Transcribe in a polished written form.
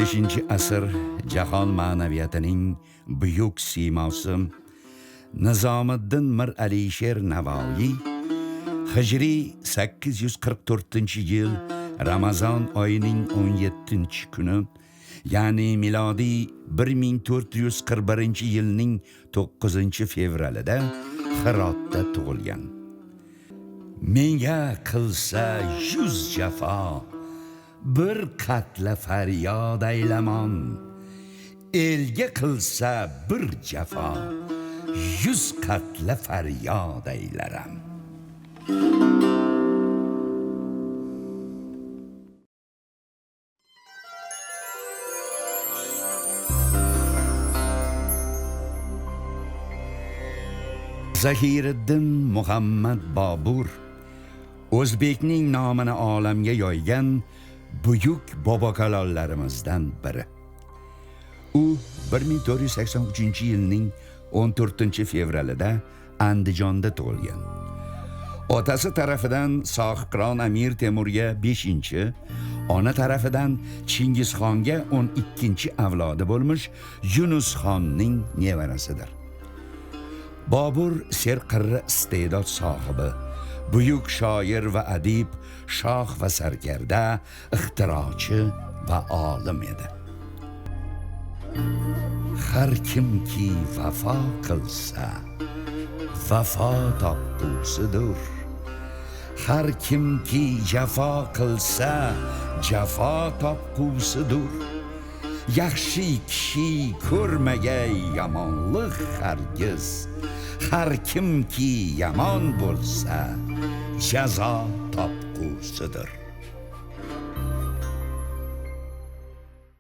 15-asr jahon ma'naviyatining buyuk siymosi Nizomiddin Mir Alisher Navoiy Hijriy 844-yil Ramazon oyining 17-kuni, ya'ni milodiy 1441-yilning 9-fevralida Hirotda tug'ilgan. Menga qilsa 100 jafo, bir qatla faryod aylamon. Elga qilsa bir jafo, 100 qatla faryod aylaram. Zahiriddin Muhammad Bobur O'zbekning nomini olamga yoygan buyuk bobokalollarimizdan biri. U 1483-yilning 14-fevralida Andijonda tug'ilgan. Otasi tarafidan Sohibqiron Amir Temurga 5-chi, ona tarafidan Chingizxonga 12-chi avlodi bo'lmish Yunus xonning nevarasidir. Bobur serqirra iste'dod sohibi, buyuk shoir va adib, shoh va sarkarda, ixtirochi va olim edi. Har kimki vafo qilsa, vafo topqusidir. Har kimki jafo qilsa, jafo topqusidir. Yaxshi kishi ko'rmagay yomonlik hargiz. Har kimki yomon bo'lsa, jazo topqusidir.